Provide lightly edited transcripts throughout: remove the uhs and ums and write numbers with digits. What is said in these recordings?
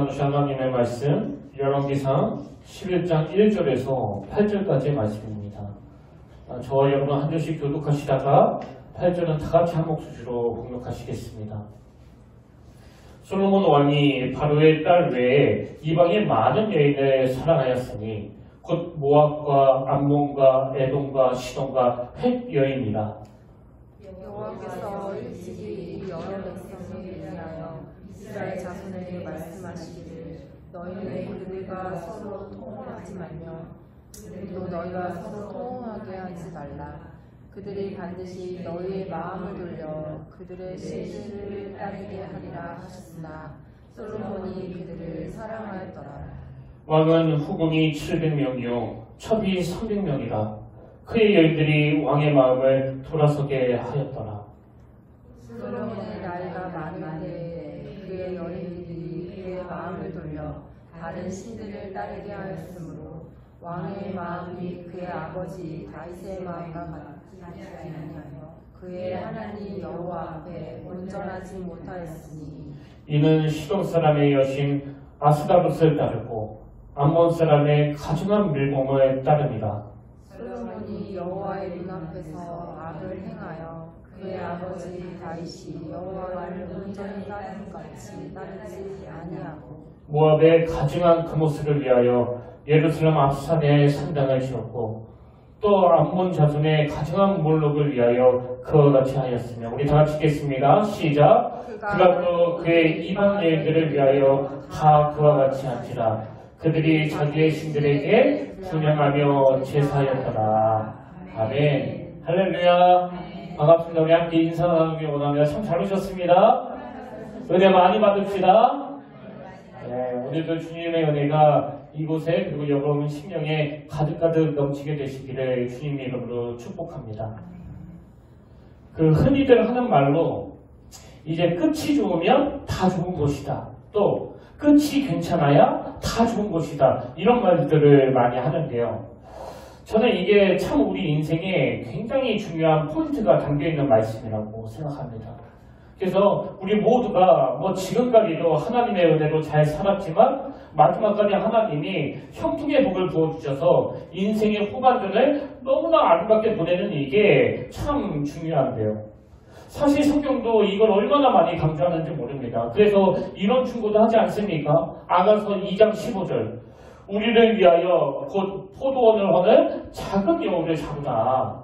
나누신 하나님의 말씀 열왕기상 11장 1절에서 8절까지의 말씀입니다. 저와 여러분 한 절씩 교독하시다가 8절은 다같이 한 목소리로 공독하시겠습니다. 솔로몬 왕이 바로의 딸 외에 이방의 많은 여인을 사랑하였으니 곧 모압과 암몬과 에돔과 시돈과 헷 여인이라. 여호와께서 일찍이 여러 백성을 위하여 이스라엘 자손에게 말씀하시기를 너희는 그들과 서로 통혼하지 말며 그들도 너희와 서로 통혼하게 하지 말라. 그들이 반드시 너희의 마음을 돌려 그들의 실수를 따르게 하리라 하셨으나 솔로몬이 그들을 사랑하였더라. 왕은 후궁이 700명이요 첩이 300명이라. 그의 여인들이 왕의 마음을 돌아서게 하였더라. 솔로몬의 나이가 많은데 그의 여인들이 그의 마음을 돌려 다른 신들을 따르게 하였으므로 왕의 마음이 그의 아버지 다윗의 마음과 같지 아니하여 그의 하나님 여호와 앞에 온전하지 못하였으니 이는 시돈 사람의 여신 아스다롯을 따르고 암몬 사람의 가증한 밀공을 따릅니다. 솔로몬이 여호와의 눈앞에서 악을 행하여 그의 아버지 다윗이 여호와를 온전히 따른 같이 따르지 아니하고 모압의 가증한 그모스를 위하여 예루살렘 앞산에 산당을 지었고 또 암몬 자손의 가증한 몰록을 위하여 그와 같이 하였으며. 우리 다 같이 읽겠습니다. 시작. 그가 또 그의 이방 여인들을 위하여 다 그와 같이 한지라. 그들이 자기의 신들에게 분향하며 제사하였더라. 아멘. 할렐루야. 반갑습니다. 우리 함께 인사 나누기 원합니다. 참 잘 오셨습니다. 은혜 많이 받읍시다. 네, 오늘도 주님의 은혜가 이곳에 그리고 여러분 심령에 가득가득 넘치게 되시기를 주님의 이름으로 축복합니다. 그 흔히들 하는 말로 이제 끝이 좋으면 다 좋은 것이다. 또 끝이 괜찮아야 다 좋은 것이다. 이런 말들을 많이 하는데요. 저는 이게 참 우리 인생에 굉장히 중요한 포인트가 담겨있는 말씀이라고 생각합니다. 그래서 우리 모두가 지금까지도 하나님의 은혜로 잘 살았지만 마지막까지 하나님이 형통의 복을 부어주셔서 인생의 후반전을 너무나 아름답게 보내는 이게 참 중요한데요. 사실 성경도 이걸 얼마나 많이 강조하는지 모릅니다. 그래서 이런 충고도 하지 않습니까? 아가서 2장 15절 우리를 위하여 곧 포도원을 허는 작은 여우를 잡으라.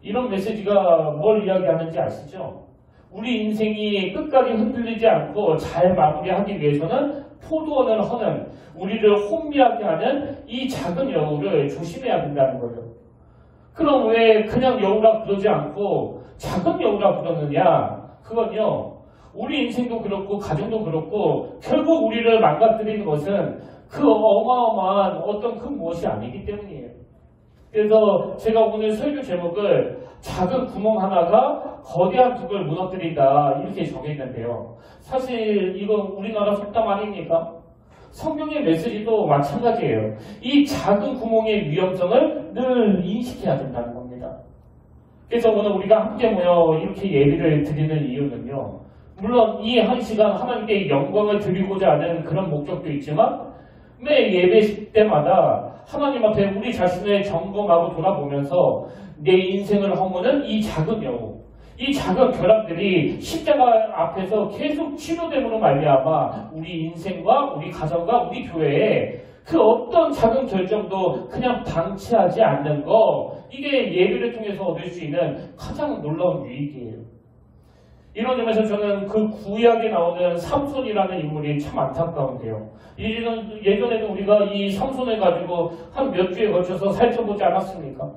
이런 메시지가 뭘 이야기하는지 아시죠? 우리 인생이 끝까지 흔들리지 않고 잘 마무리하기 위해서는 포도원을 허는 우리를 혼미하게 하는 이 작은 여우를 조심해야 된다는 거예요. 그럼 왜 그냥 여우라 부르지 않고 작은 여우라 부르느냐? 그건요, 우리 인생도 그렇고 가정도 그렇고 결국 우리를 망가뜨리는 것은 그 어마어마한 어떤 큰 무엇이 아니기 때문이에요. 그래서 제가 오늘 설교 제목을 작은 구멍 하나가 거대한 둑을 무너뜨린다 이렇게 정했는데요. 사실 이건 우리나라 속담 아닙니까? 성경의 메시지도 마찬가지예요. 이 작은 구멍의 위험성을 늘 인식해야 된다는 겁니다. 그래서 오늘 우리가 함께 모여 이렇게 예배를 드리는 이유는요. 물론 이 한 시간 하나님께 영광을 드리고자 하는 그런 목적도 있지만 매 예배 때마다 하나님 앞에 우리 자신을 점검하고 돌아보면서 내 인생을 허무는 이 작은 여우, 이 작은 결함들이 십자가 앞에서 계속 치료됨으로 말미암아 우리 인생과 우리 가정과 우리 교회에 그 어떤 작은 결정도 그냥 방치하지 않는 거, 이게 예배를 통해서 얻을 수 있는 가장 놀라운 유익이에요. 이런 점에서 저는 그 구약에 나오는 삼손이라는 인물이 참 안타까운데요. 예전에는 우리가 이 삼손을 가지고 한 몇 주에 걸쳐서 살펴보지 않았습니까?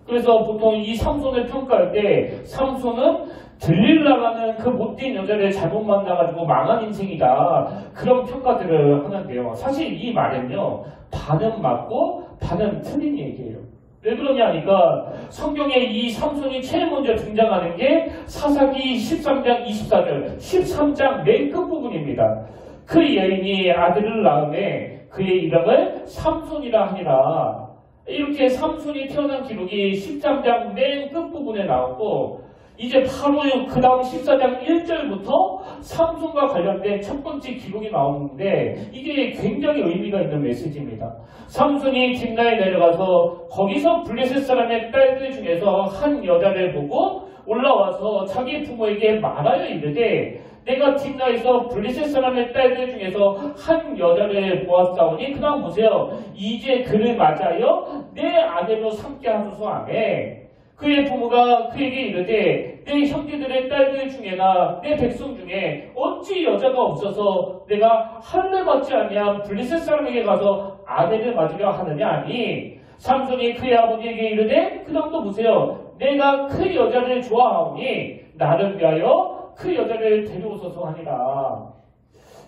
그래서 보통 이 삼손을 평가할 때 삼손은 들릴라라는 그 못된 여자를 잘못 만나가지고 망한 인생이다. 그런 평가들을 하는데요. 사실 이 말은요. 반은 맞고 반은 틀린 얘기예요. 왜 그러냐 하니까 성경에 이 삼손이 제일 먼저 등장하는 게 사사기 13장 24절 13장 맨 끝부분입니다. 그 여인이 아들을 낳음에 그의 이름을 삼손이라 하니라. 이렇게 삼손이 태어난 기록이 13장 맨 끝부분에 나왔고 이제 바로 그 다음 14장 1절부터 삼손과 관련된 첫 번째 기록이 나오는데 이게 굉장히 의미가 있는 메시지입니다. 삼손이 딥나에 내려가서 거기서 블레셋 사람의 딸들 중에서 한 여자를 보고 올라와서 자기 부모에게 말하여 이르되 내가 딥나에서 블레셋 사람의 딸들 중에서 한 여자를 보았사오니 그 다음 보세요. 이제 그를 맞이하여 내 아내로 삼게 하소서 하매 그의 부모가 그에게 이르되 내 형제들의 딸들 중에나 내 백성 중에 어찌 여자가 없어서 내가 할례 받지 아니한 블레셋 사람에게 가서 아내를 맞으려 하느냐 하니 삼손이 그의 아버지에게 이르되 그 다음도 보세요. 내가 그 여자를 좋아하오니 나를 위하여 그 여자를 데려오소서 하니라.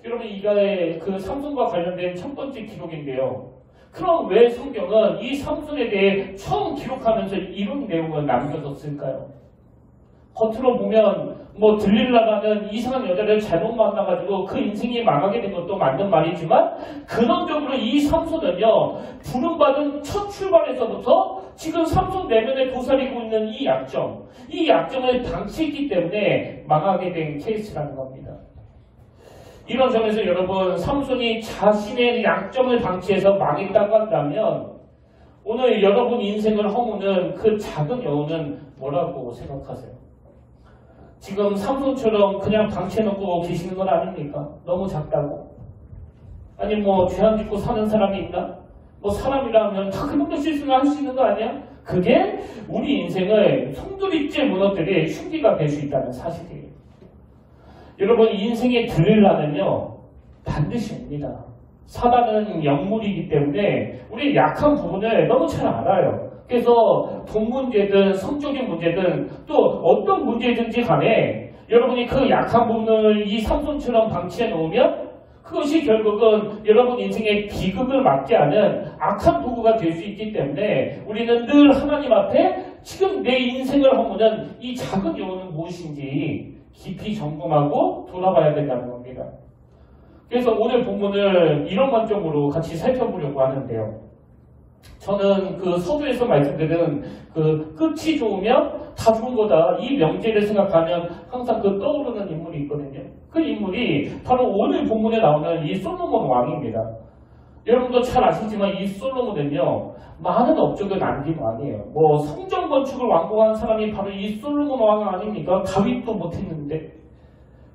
여러분 이게 그 삼손과 관련된 첫 번째 기록인데요. 그럼 왜 성경은 이 삼손에 대해 처음 기록하면서 이런 내용을 남겨뒀을까요? 겉으로 보면 뭐 들릴라라는 이상한 여자를 잘못 만나가지고 그 인생이 망하게 된 것도 맞는 말이지만 근원적으로 이 삼손은요 부름받은 첫 출발에서부터 지금 삼손 내면에 도사리고 있는 이 약점을 방치했기 때문에 망하게 된 케이스라는 겁니다. 이런 점에서 여러분 삼손이 자신의 약점을 방치해서 망했다고 한다면 오늘 여러분 인생을 허무는 그 작은 여우는 뭐라고 생각하세요? 지금 삼손처럼 그냥 방치해놓고 계시는 건 아닙니까? 너무 작다고? 아니 뭐 죄 안 짓고 사는 사람이 있나? 뭐 사람이라면 다 그 정도 실수를 할 수 있는 거 아니야? 그게 우리 인생을 송두리째 무너뜨릴 흉기가 될 수 있다는 사실이에요. 여러분 인생에 들으려면요 반드시 옵니다. 사단은 영물이기 때문에 우리 약한 부분을 너무 잘 알아요. 그래서 돈 문제든 성적인 문제든 또 어떤 문제든지 간에 여러분이 그 약한 부분을 이 삼손처럼 방치해 놓으면 그것이 결국은 여러분 인생의 비극을 막지 않은 악한 도구가 될 수 있기 때문에 우리는 늘 하나님 앞에 지금 내 인생을 허무는 이 작은 여우는 무엇인지 깊이 점검하고 돌아봐야 된다는 겁니다. 그래서 오늘 본문을 이런 관점으로 같이 살펴보려고 하는데요. 저는 그 서두에서 말씀드린 그 끝이 좋으면 다 좋은 거다. 이 명제를 생각하면 항상 그 떠오르는 인물이 있거든요. 그 인물이 바로 오늘 본문에 나오는 이 솔로몬 왕입니다. 여러분도 잘 아시지만 이 솔로몬은요. 많은 업적을 남긴 왕이에요. 뭐 성전 건축을 완공한 사람이 바로 이 솔로몬 왕 아닙니까? 다윗도 못했는데.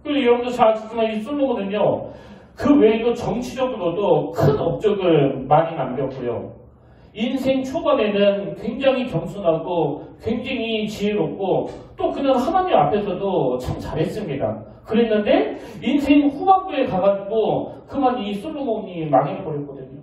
그리고 여러분도 잘 아시지만 이 솔로몬은요. 그 외에도 정치적으로도 큰 업적을 많이 남겼고요. 인생 초반에는 굉장히 겸손하고 굉장히 지혜롭고 또 그는 하나님 앞에서도 참 잘했습니다. 그랬는데 인생 후반부에 가가지고 그만 이 솔로몬이 망해버렸거든요.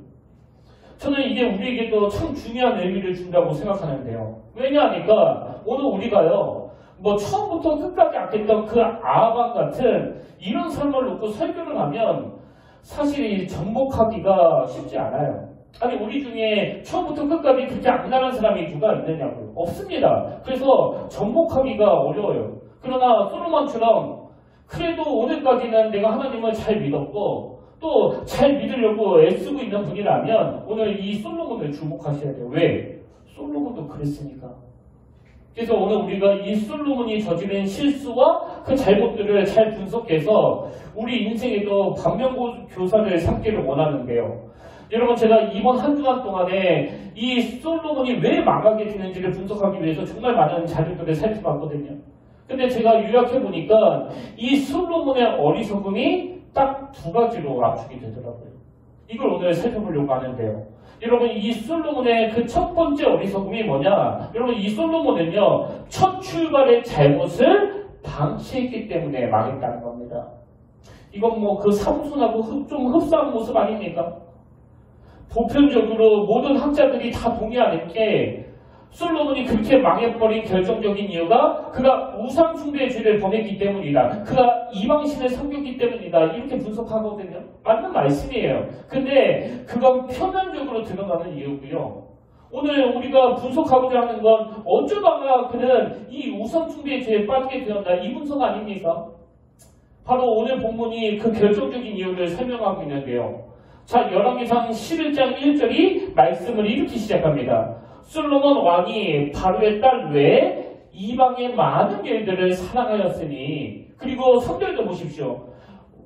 저는 이게 우리에게도 참 중요한 의미를 준다고 생각하는데요. 왜냐하니까 오늘 우리가요 뭐 처음부터 끝까지 악했던 그 아합 같은 이런 삶을 놓고 설교를 하면 사실 전복하기가 쉽지 않아요. 아니 우리 중에 처음부터 끝까지 그렇게 악랄한 사람이 누가 있느냐고요. 없습니다. 그래서 전복하기가 어려워요. 그러나 솔로몬처럼 그래도 오늘까지는 내가 하나님을 잘 믿었고 또 잘 믿으려고 애쓰고 있는 분이라면 오늘 이 솔로몬을 주목하셔야 돼요. 왜? 솔로몬도 그랬으니까. 그래서 오늘 우리가 이 솔로몬이 저지른 실수와 그 잘못들을 잘 분석해서 우리 인생에도 반면교사를 삼기를 원하는데요. 여러분 제가 이번 한 주간 동안에 이 솔로몬이 왜 망하게 되는지를 분석하기 위해서 정말 많은 자료들을 살펴봤거든요. 근데 제가 요약해보니까 이 솔로몬의 어리석음이 딱 두 가지로 압축이 되더라고요. 이걸 오늘 살펴보려고 하는데요. 여러분 이 솔로몬의 그 첫 번째 어리석음이 뭐냐? 여러분 이 솔로몬은요 첫 출발의 잘못을 방치했기 때문에 망했다는 겁니다. 이건 뭐 그 삼손하고 좀 흡사한 모습 아닙니까? 보편적으로 모든 학자들이 다 동의하는 게 솔로몬이 그렇게 망해버린 결정적인 이유가 그가 우상숭배의 죄를 범했기 때문이다. 그가 이방신을 섬겼기 때문이다. 이렇게 분석하거든요. 맞는 말씀이에요. 근데 그건 표면적으로 드러나는 이유고요. 오늘 우리가 분석하고자 하는 건 어쩌다가 그는 이 우상숭배의 죄에 빠지게 되었나 이 분석 아닙니까? 바로 오늘 본문이 그 결정적인 이유를 설명하고 있는데요. 자, 열왕기상 11장 1절이 말씀을 이렇게 시작합니다. 솔로몬 왕이 바로의 딸 외에 이방의 많은 여인들을 사랑하였으니 그리고 성결도 보십시오.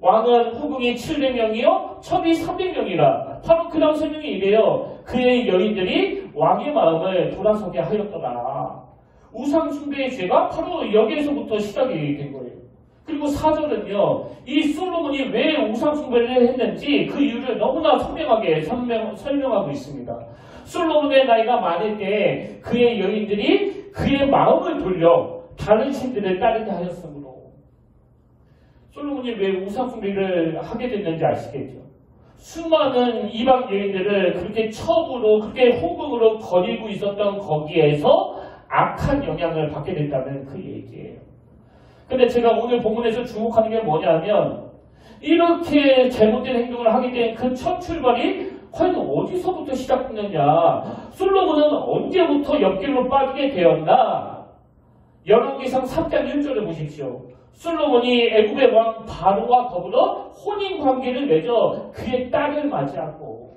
왕은 후궁이 700명이요 첩이 300명이라. 바로 그 다음 설명이 이래요. 그의 여인들이 왕의 마음을 돌아서게 하였더라. 우상숭배의 죄가 바로 여기에서부터 시작이 된 거예요. 그리고 4절은요. 이 솔로몬이 왜 우상숭배를 했는지 그 이유를 너무나 선명하게 설명하고 있습니다. 솔로몬의 나이가 많을 때 그의 여인들이 그의 마음을 돌려 다른 신들을 따르게 하였으므로. 솔로몬이 왜 우상숭배를 하게 됐는지 아시겠죠? 수많은 이방 여인들을 그렇게 첩으로 그렇게 호국으로 거리고 있었던 거기에서 악한 영향을 받게 됐다는 그 얘기예요. 근데 제가 오늘 본문에서 주목하는 게 뭐냐면 이렇게 잘못된 행동을 하게 된 그 첫 출발이 과연 어디서부터 시작됐느냐. 솔로몬은 언제부터 옆길로 빠지게 되었나. 열왕기상 3장 1절을 보십시오. 솔로몬이 애굽의 왕 바로와 더불어 혼인관계를 맺어 그의 딸을 맞이하고.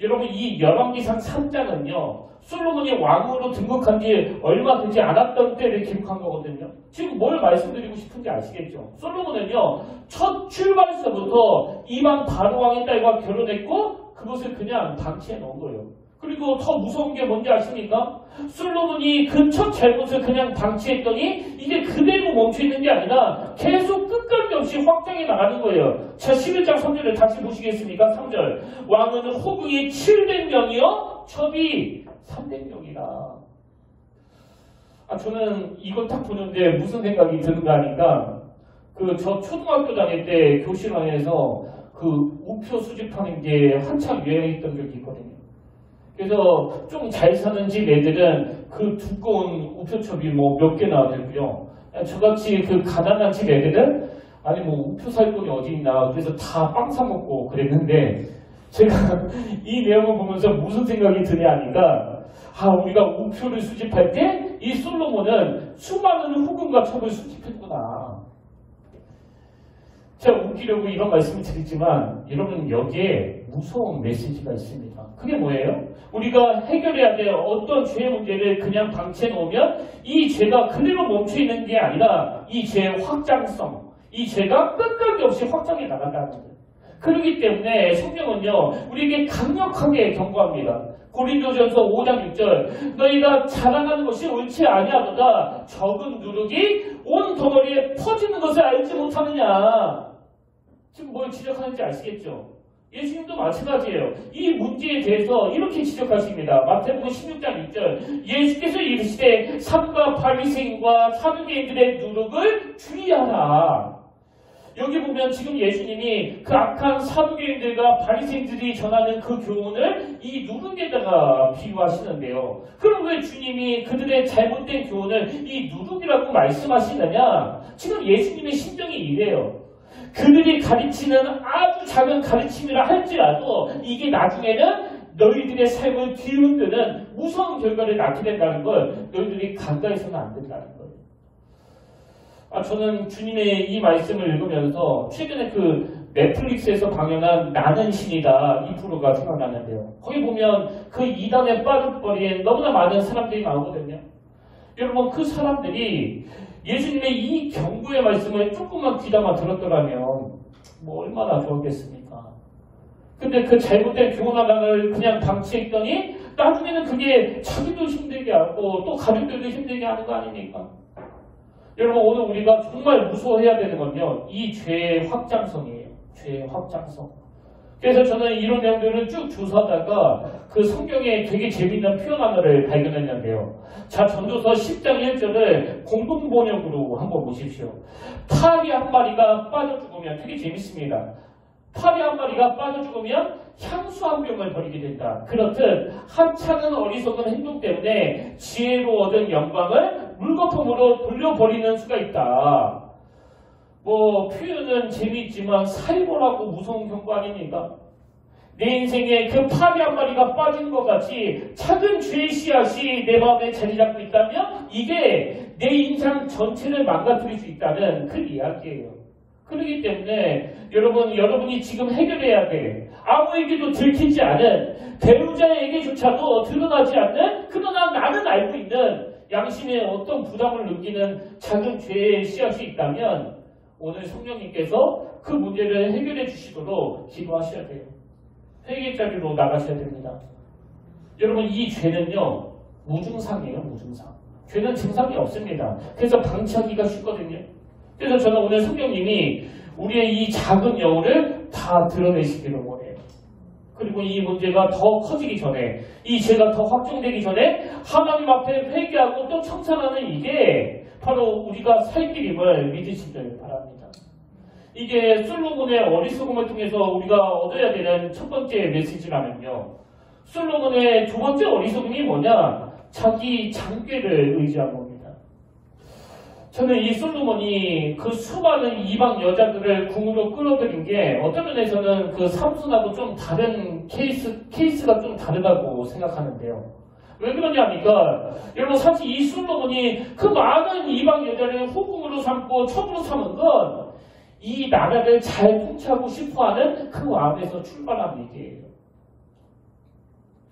여러분 이 열왕기상 3장은요. 솔로몬이 왕으로 등극한 지 얼마 되지 않았던 때를 기록한 거거든요. 지금 뭘 말씀드리고 싶은지 아시겠죠? 솔로몬은요. 첫 출발서부터 이방 바로 왕의 딸과 결혼했고 그것을 그냥 방치해 놓은 거예요. 그리고 더 무서운 게 뭔지 아십니까? 솔로몬이 그 첫 잘못을 그냥 방치했더니 이제 그대로 멈춰있는 게 아니라 계속 끝까지 없이 확장해 나가는 거예요. 자 11장 3절을 다시 보시겠습니까? 3절 왕은 호국이 700명이요 첩이 300명이라. 저는 이걸 딱 보는데 무슨 생각이 드는가 하니까 저 초등학교 다닐 때 교실안에서 그 우표 수집하는 게 한참 유행했던 적이 있거든요. 그래서 좀 잘 사는 집 애들은 그 두꺼운 우표첩이 뭐 몇 개나 되고요. 저같이 그 가난한 집 애들은 아니 뭐 우표 살 돈이 어디 있나 그래서 다 빵 사 먹고 그랬는데 제가 이 내용을 보면서 무슨 생각이 드냐 하니까 우리가 우표를 수집할 때 이 솔로몬은 수많은 후궁과 첩을 수집했구나. 제가 웃기려고 이런 말씀을 드리지만 여러분 여기에 무서운 메시지가 있습니다. 그게 뭐예요? 우리가 해결해야 될 어떤 죄의 문제를 그냥 방치해 놓으면 이 죄가 그대로 멈춰 있는 게 아니라 이 죄의 확장성, 이 죄가 끝까지 없이 확장해 나간다는 거예요. 그렇기 때문에 성경은요 우리에게 강력하게 경고합니다. 고린도전서 5장 6절 너희가 자랑하는 것이 옳지 아니하도다 적은 누룩이 온 덩어리에 퍼지는 것을 알지 못하느냐. 지금 뭘 지적하는지 아시겠죠? 예수님도 마찬가지예요. 이 문제에 대해서 이렇게 지적하십니다. 마태복음 16장 6절 예수께서 이르시되 삼가 바리새인과 사두개인들의 누룩을 주의하라. 여기 보면 지금 예수님이 그 악한 사두개인들과 바리새인들이 전하는 그 교훈을 이 누룩에다가 비유하시는데요. 그럼 왜 주님이 그들의 잘못된 교훈을 이 누룩이라고 말씀하시느냐? 지금 예수님의 심정이 이래요. 그들이 가르치는 아주 작은 가르침이라 할지라도 이게 나중에는 너희들의 삶을 뒤흔드는 무서운 결과를 낳게 된다는 걸 너희들이 간과해서는 안 된다는 거예요. 저는 주님의 이 말씀을 읽으면서 최근에 그 넷플릭스에서 방영한 나는 신이다 이 프로가 생각나는데요. 거기 보면 그 이단에 빠져버린 너무나 많은 사람들이 나오거든요. 여러분 그 사람들이 예수님의 이 경고의 말씀을 조금만 귀담아 들었더라면 뭐 얼마나 좋았겠습니까? 근데 그 잘못된 교훈 하나를 그냥 방치했더니 나중에는 그게 자기도 힘들게 하고 또 가족들도 힘들게 하는 거 아닙니까? 여러분 오늘 우리가 정말 무서워해야 되는 건요. 이 죄의 확장성이에요. 죄의 확장성. 그래서 저는 이런 내용들을 쭉 조사하다가 그 성경에 되게 재미있는 표현 하나를 발견했는데요. 자, 전도서 10장 1절을 공동번역으로 한번 보십시오. 파리 한 마리가 빠져 죽으면 되게 재밌습니다. 파리 한 마리가 빠져 죽으면 향수 한 병을 버리게 된다. 그렇듯 한창은 어리석은 행동 때문에 지혜로 얻은 영광을 물거품으로 돌려버리는 수가 있다. 뭐 표현은 재미있지만 살벌하고 무서운 경고 아닙니까? 내 인생에 그 파리 한 마리가 빠진 것 같이 작은 죄의 씨앗이 내 마음에 자리 잡고 있다면 이게 내 인생 전체를 망가뜨릴 수 있다는 그 이야기예요. 그렇기 때문에 여러분이 지금 해결해야 돼. 아무에게도 들키지 않은 배우자에게조차도 드러나지 않는 그러나 나는 알고 있는 양심에 어떤 부담을 느끼는 작은 죄의 씨앗이 있다면 오늘 성령님께서 그 문제를 해결해 주시도록 기도하셔야 돼요. 회개 자리로 나가셔야 됩니다. 여러분, 이 죄는요, 무증상이에요, 무증상. 죄는 증상이 없습니다. 그래서 방치하기가 쉽거든요. 그래서 저는 오늘 성령님이 우리의 이 작은 영혼을 다 드러내시기를 원해요. 그리고 이 문제가 더 커지기 전에, 이 죄가 더 확정되기 전에 하나님 앞에 회개하고 또 청산하는 이게 바로 우리가 살 길임을 믿으시길 바랍니다. 이게 솔로몬의 어리석음을 통해서 우리가 얻어야 되는 첫 번째 메시지라면요. 솔로몬의 두 번째 어리석음이 뭐냐? 자기 장괴를 의지한 겁니다. 저는 이 솔로몬이 그 수많은 이방 여자들을 궁으로 끌어들인 게 어떤 면에서는 그 삼손하고 좀 다른 케이스가 좀 다르다고 생각하는데요. 왜 그러냐니까 여러분, 사실 이 솔로몬이 그 많은 이방 여자를 호궁으로 삼고 첩으로 삼은 건 이 나라를 잘 통치하고 싶어하는 그 마음에서 출발한 얘기예요.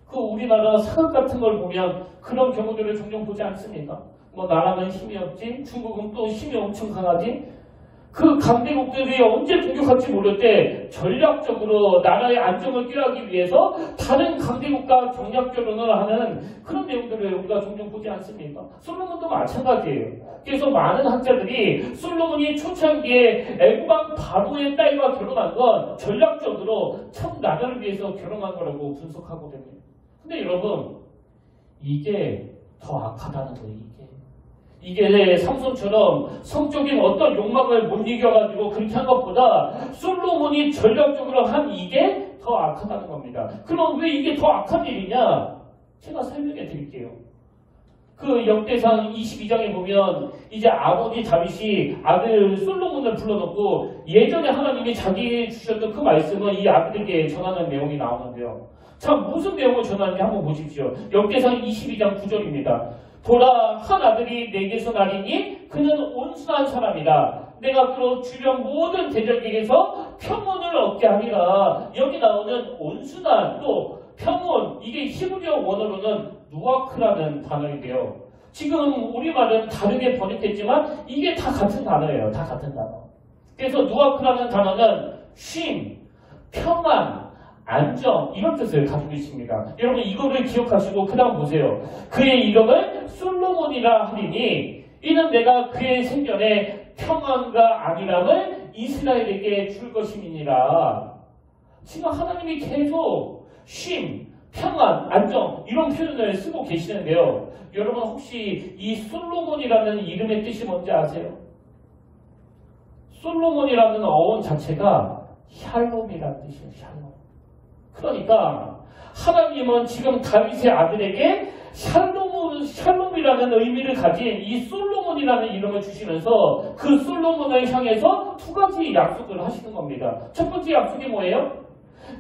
그 우리나라 사극 같은 걸 보면 그런 경우들을 종종 보지 않습니까? 뭐 나라는 힘이 없지, 중국은 또 힘이 엄청 강하지. 그 강대국들이 언제 공격할지 모를 때 전략적으로 나라의 안정을 꾀하기 위해서 다른 강대국과 경략 결혼을 하는 그런 내용들을 우리가 종종 보지 않습니까? 솔로몬도 마찬가지예요. 그래서 많은 학자들이 솔로몬이 초창기에 애굽왕 바로의 딸과 결혼한 건 전략적으로 참 나라를 위해서 결혼한 거라고 분석하거든요. 근데 여러분, 이게 더 악하다는 거예요. 이게 삼손처럼 성적인 어떤 욕망을 못 이겨가지고 그렇게 한 것보다 솔로몬이 전략적으로 한 이게 더 악하다는 겁니다. 그럼 왜 이게 더 악한 일이냐? 제가 설명해 드릴게요. 그 역대상 22장에 보면 이제 아버지 다윗이 아들 솔로몬을 불러놓고 예전에 하나님이 자기에게 주셨던 그 말씀을 이 아들에게 전하는 내용이 나오는데요. 자, 무슨 내용을 전하는지 한번 보십시오. 역대상 22장 9절입니다. 보라, 한 아들이 내게서 나리니 그는 온순한 사람이다. 내가 그로 주변 모든 대적에게서 평온을 얻게 하리라. 여기 나오는 온순한, 또 평온, 이게 히브리어 원어로는 누아크라는 단어인데요. 지금 우리말은 다르게 번역됐지만 이게 다 같은 단어예요. 다 같은 단어. 그래서 누아크라는 단어는 쉼, 평안, 안정, 이런 뜻을 가지고 있습니다. 여러분, 이거를 기억하시고 그 다음 보세요. 그의 이름을 솔로몬이라 하리니 이는 내가 그의 생전에 평안과 안일함을 이스라엘에게 줄 것임이니라. 지금 하나님이 계속 쉼, 평안, 안정 이런 표현을 쓰고 계시는데요. 여러분, 혹시 이 솔로몬이라는 이름의 뜻이 뭔지 아세요? 솔로몬이라는 어원 자체가 샬롬이라는 뜻이에요. 샬롬. 그러니까 하나님은 지금 다윗의 아들에게 샬롬이라는 의미를 가진 이 솔로몬이라는 이름을 주시면서 그 솔로몬을 향해서 두 가지 약속을 하시는 겁니다. 첫 번째 약속이 뭐예요?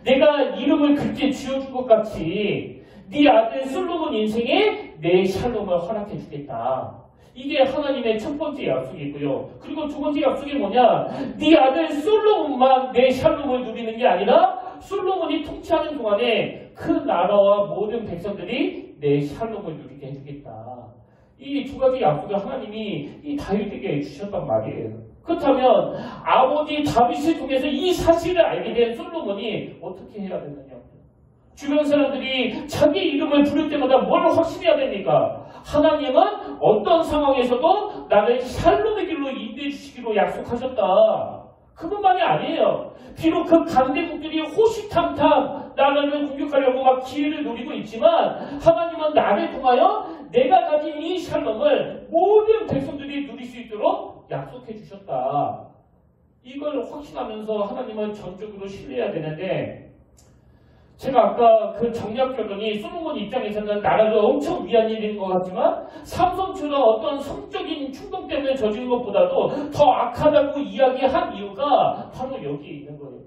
내가 이름을 그렇게 지어준 것 같이 네 아들 솔로몬 인생에 내 샬롬을 허락해 주겠다. 이게 하나님의 첫 번째 약속이고요. 그리고 두 번째 약속이 뭐냐? 네 아들 솔로몬만 내 샬롬을 누리는 게 아니라 솔로몬이 통치하는 동안에 그 나라와 모든 백성들이 내 샬롬을 누리게 해주겠다. 이 두 가지 약속을 하나님이 이 다윗에게 주셨단 말이에요. 그렇다면 아버지 다윗을 통해서 이 사실을 알게 된 솔로몬이 어떻게 해야 되느냐? 주변 사람들이 자기 이름을 부를 때마다 뭘 확신해야 됩니까? 하나님은 어떤 상황에서도 나를 샬롬의 길로 인도해 주시기로 약속하셨다. 그것만이 아니에요. 비록 그 강대국들이 호시탐탐 나라를 공격하려고 막 기회를 노리고 있지만 하나님은 나를 통하여 내가 가진 이 샬롬을 모든 백성들이 누릴 수 있도록 약속해 주셨다. 이걸 확신하면서 하나님을 전적으로 신뢰해야 되는데, 제가 아까 그 정략 결혼이 솔로몬 입장에서는 나라를 엄청 위한 일인 것 같지만 삼손처럼 어떤 성적인 충동 때문에 저지른 것보다도 더 악하다고 이야기한 이유가 바로 여기에 있는 거예요.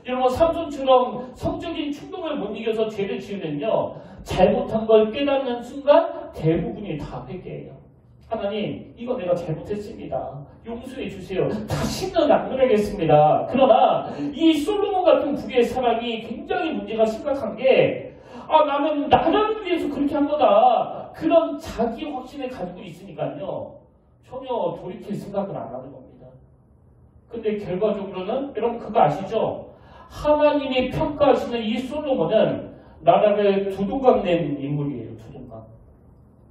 여러분, 삼손처럼 성적인 충동을 못 이겨서 죄를 지으면요, 잘못한 걸 깨닫는 순간 대부분이 다 회개해요. 하나님, 이거 내가 잘못했습니다. 용서해 주세요. 다시는 안 그러겠습니다. 그러나 이 솔로몬 같은 부의 사람이 굉장히 문제가 심각한 게, 나는 나라를 위해서 그렇게 한 거다. 그런 자기 확신을 가지고 있으니까요. 전혀 돌이킬 생각을 안 하는 겁니다. 근데 결과적으로는 여러분 그거 아시죠? 하나님이 평가하시는 이 솔로몬은 나라를 두동강낸 인물이에요. 두동강.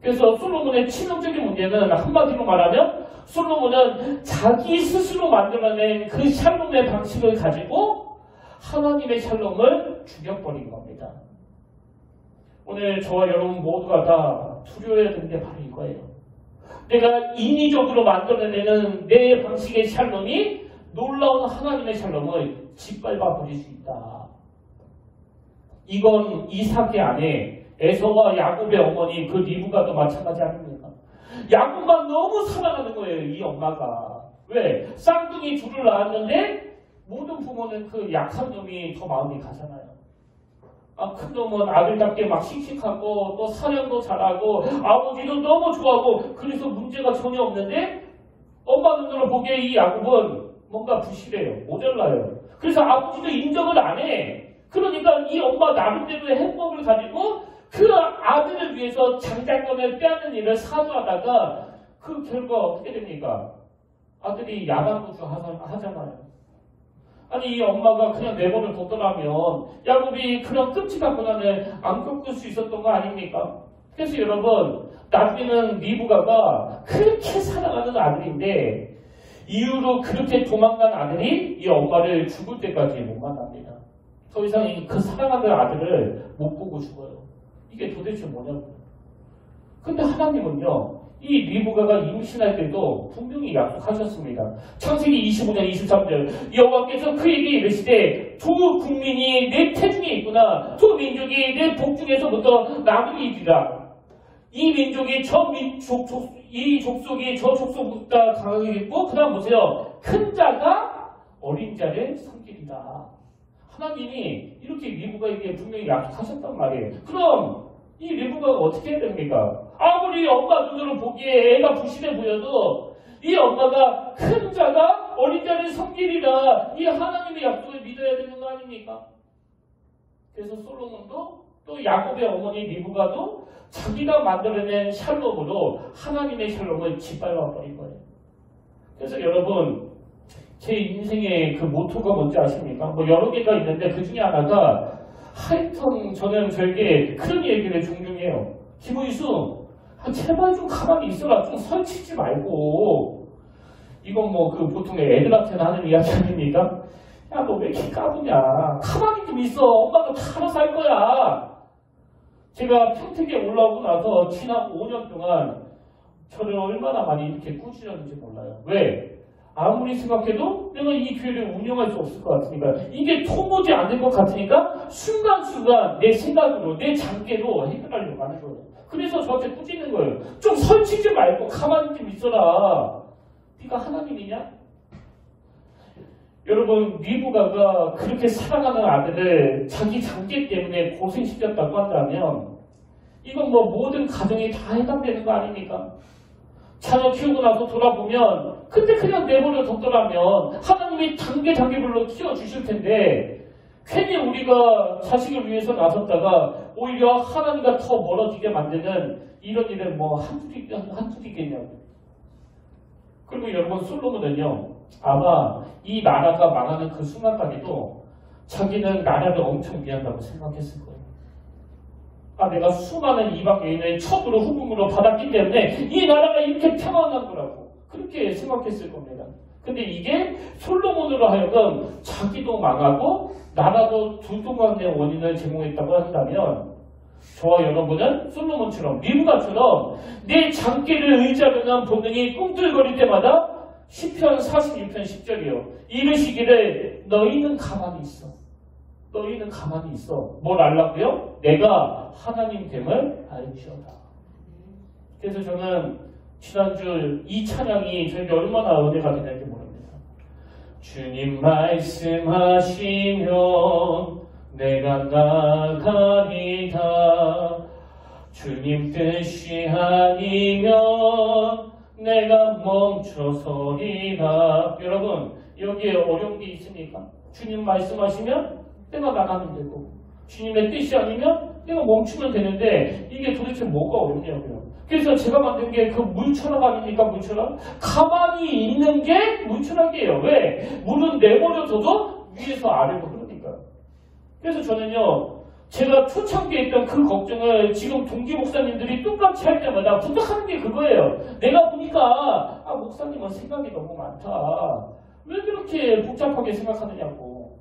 그래서 솔로몬의 치명적인 문제는 한마디로 말하면 솔로몬은 자기 스스로 만들어낸 그 샬롬의 방식을 가지고 하나님의 샬롬을 죽여버린 겁니다. 오늘 저와 여러분 모두가 다 두려워해야 되는 게 바로 이거예요. 내가 인위적으로 만들어내는 내 방식의 샬롬이 놀라운 하나님의 샬롬을 짓밟아 버릴 수 있다. 이건 이삭의 아내 에서와 야곱의 어머니 그 리브가도 마찬가지 아닙니까? 야곱만 너무 사랑하는 거예요. 이 엄마가. 왜? 쌍둥이 둘을 낳았는데 모든 부모는 그 약한 놈이 더 마음이 가잖아요. 큰 놈은 아들답게 막 씩씩하고 또 사냥도 잘하고 아버지도 너무 좋아하고 그래서 문제가 전혀 없는데 엄마 눈으로 보기에 이 야곱은 뭔가 부실해요. 모자라요. 그래서 아버지도 인정을 안 해. 그러니까 이 엄마 나름대로의 해법을 가지고 그 아들을 위해서 장자권을 빼앗는 일을 사주하다가 그 결과 어떻게 됩니까? 아들이 야간구주 하잖아요. 아니 이 엄마가 그냥 내버려 뒀더라면 야곱이 그런 끔찍한 고난을 안 겪을 수 있었던 거 아닙니까? 그래서 여러분 나중에는 리브가가 그렇게 사랑하는 아들인데 이후로 그렇게 도망간 아들이 이 엄마를 죽을 때까지 못 만납니다. 더 이상 그 사랑하는 아들을 못 보고 죽어요. 이게 도대체 뭐냐고요. 근데 하나님은요. 이 리브가가 임신할 때도 분명히 약속하셨습니다. 창세기 25장 23절 여호와께서 그에게 이르시되 두 국민이 내 태중에 있구나. 두 민족이 내 복중에서부터 나누리리라. 이 민족이 이 족속이 저 족속보다 강하겠고 그 다음 보세요. 큰 자가 어린 자를 섬기리라. 하나님이 이렇게 리브가에게 분명히 약속하셨단 말이에요. 그럼 이 리브가가 어떻게 해야 됩니까? 아무리 엄마 눈으로 보기에 애가 부실해 보여도 이 엄마가 큰 자가 어린 자를 섬기리라. 이 하나님의 약속을 믿어야 되는 거 아닙니까? 그래서 솔로몬도 또 야곱의 어머니 리브가도 자기가 만들어낸 샬롬으로 하나님의 샬롬을 짓밟아 버린 거예요. 그래서 여러분 제 인생의 그 모토가 뭔지 아십니까? 뭐 여러 개가 있는데 그 중에 하나가 하여튼 저는 저에게 그런 얘기를 종종 해요. 김의수 제발 좀 가만히 있어라. 좀 설치지 말고. 이건 뭐 그 보통 애들한테는 하는 이야기 아닙니까? 야 너 왜 이렇게 까부냐. 가만히 좀 있어. 엄마가 다 알아서 할 거야. 제가 평택에 올라오고 나서 지난 5년 동안 저를 얼마나 많이 이렇게 꾸짖었는지 몰라요. 왜? 아무리 생각해도 내가 이 교회를 운영할 수 없을 것 같으니까 이게 통보지 않을 것 같으니까 순간순간 내 생각으로 내 장계로 해결하려고 하는 거예요. 그래서 저한테 꾸짖는 거예요. 좀 설치지 말고 가만히 좀 있어라. 네가 하나님이냐? 여러분 리브가가 그렇게 사랑하는 아들을 자기 장계 때문에 고생시켰다고 한다면 이건 뭐 모든 가정이 다 해당되는 거 아닙니까? 자녀 키우고 나서 돌아보면 그때 그냥 내버려 뒀더라면 하나님이 단계별로 키워주실 텐데 괜히 우리가 자식을 위해서 나섰다가 오히려 하나님과 더 멀어지게 만드는 이런 일은 뭐 한둘이겠냐고. 그리고 여러분 솔로몬은요 아마 이 나라가 망하는 그 순간까지도 자기는 나라를 엄청 위한다고 생각했을 거예요. 내가 수많은 이방 여인을 첩으로 후궁으로 받았기 때문에 이 나라가 이렇게 평안한 거라고 그렇게 생각했을 겁니다. 근데 이게 솔로몬으로 하여금 자기도 망하고 나라도 두동강의 원인을 제공했다고 한다면 저와 여러분은 솔로몬처럼 리브가처럼 내 장기를 의지하는 한 본능이 꿈틀거릴 때마다 시편 46편 10절이요. 이르시기를 너희는 가만히 있어. 너희는 가만히 있어. 뭘 알라고요? 내가 하나님 됨을 알지어다. 그래서 저는 지난주 이 찬양이 저에게 얼마나 은혜가 되는지 모릅니다. 주님 말씀하시면 내가 나가리다. 주님 뜻이 아니면 내가 멈춰서리라. 여러분 여기에 어려운 게 있습니까? 주님 말씀하시면 내가 나가면 되고 주님의 뜻이 아니면 내가 멈추면 되는데 이게 도대체 뭐가 어렵냐고요. 그래서 제가 만든 게 그 물철학 아닙니까? 물철학? 가만히 있는 게 물철학이에요. 왜? 물은 내버려둬도 위에서 아래로 흐르니까. 그래서 저는요, 제가 초창기에 했던 그 걱정을 지금 동기 목사님들이 똑같이 할 때마다 부탁하는 게 그거예요. 내가 보니까 목사님은 생각이 너무 많다. 왜 그렇게 복잡하게 생각하느냐고.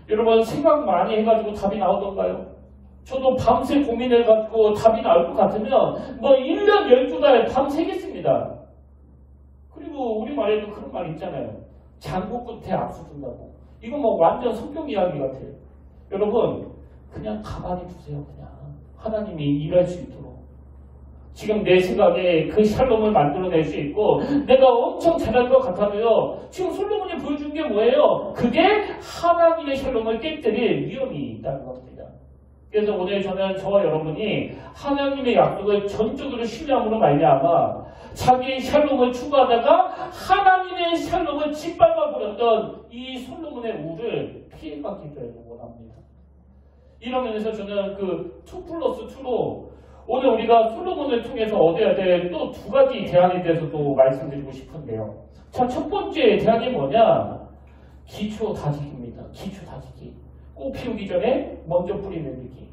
여러분 생각 많이 해가지고 답이 나오던가요? 저도 밤새 고민해가지고 답이 나올 것 같으면 뭐 1년 12달 밤새겠습니다. 그리고 우리말에도 그런 말 있잖아요. 장고 끝에 악수 둔다고. 이거 뭐 완전 성경 이야기 같아요. 여러분 그냥 가만히 두세요. 그냥 하나님이 일할 수 있도록. 지금 내 생각에 그 샬롬을 만들어낼 수 있고 내가 엄청 잘할 것 같아도요. 지금 솔로몬이 보여준 게 뭐예요? 그게 하나님의 샬롬을 깨뜨릴 위험이 있다는 겁니다. 그래서 오늘 저는 저와 여러분이 하나님의 약속을 전적으로 신뢰함으로 말미암아 자기의 샬롬을 추구하다가 하나님의 샬롬을 짓밟아 버렸던 이 솔로몬의 우를 피해가기를 원합니다. 이런 면에서 저는 그 2+2로 오늘 우리가 솔로몬을 통해서 얻어야 될 또 두 가지 대안에 대해서도 말씀드리고 싶은데요. 자, 첫 번째 대안이 뭐냐? 기초 다지기입니다. 기초 다지기. 꽃 피우기 전에 먼저 뿌리 내리기.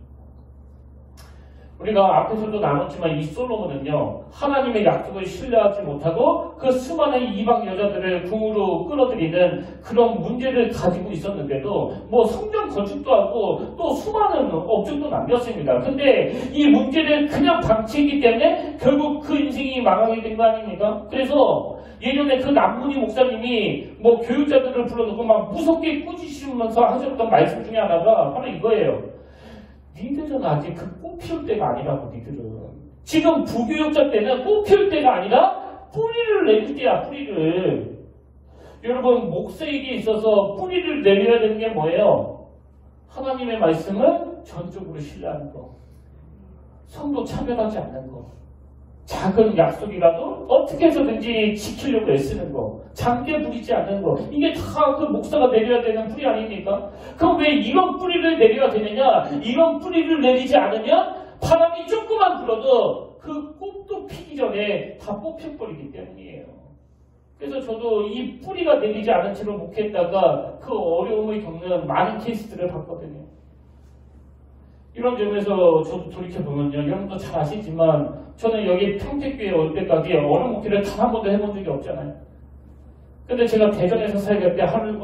우리가 앞에서도 나눴지만 이 솔로몬은요, 하나님의 약속을 신뢰하지 못하고 그 수많은 이방 여자들을 궁으로 끌어들이는 그런 문제를 가지고 있었는데도 뭐 성전 건축도 하고 또 수많은 업적도 남겼습니다. 근데 이 문제를 그냥 방치했기 때문에 결국 그 인생이 망하게 된 거 아닙니까? 그래서 예전에 그 남문희 목사님이 뭐 교육자들을 불러놓고 막 무섭게 꾸짖으면서 하셨던 말씀 중에 하나가 바로 이거예요. 니들은 아직 그 꽃 피울 때가 아니라고. 니들은 지금 부교육자 때는 꽃 피울 때가 아니라 뿌리를 내릴 때야. 뿌리를. 여러분 목사에게 있어서 뿌리를 내려야 되는 게 뭐예요? 하나님의 말씀을 전적으로 신뢰하는 거, 성도 차별하지 않는 거, 작은 약속이라도 어떻게 해서든지 지키려고 애쓰는 거, 장대 부리지 않는 거, 이게 다 그 목사가 내려야 되는 뿌리 아닙니까? 그럼 왜 이런 뿌리를 내려야 되느냐? 이런 뿌리를 내리지 않으면 바람이 조금만 불어도 그 꽃도 피기 전에 다 뽑혀버리기 때문이에요. 그래서 저도 이 뿌리가 내리지 않은 채로 목회했다가 그 어려움을 겪는 많은 케이스들을 봤거든요. 이런 점에서 저도 돌이켜보면요. 여러분도 잘 아시지만 저는 여기 평택교회 올 때까지 어른 목회를 단 한 번도 해본 적이 없잖아요. 근데 제가 대전에서 살게 때 하루는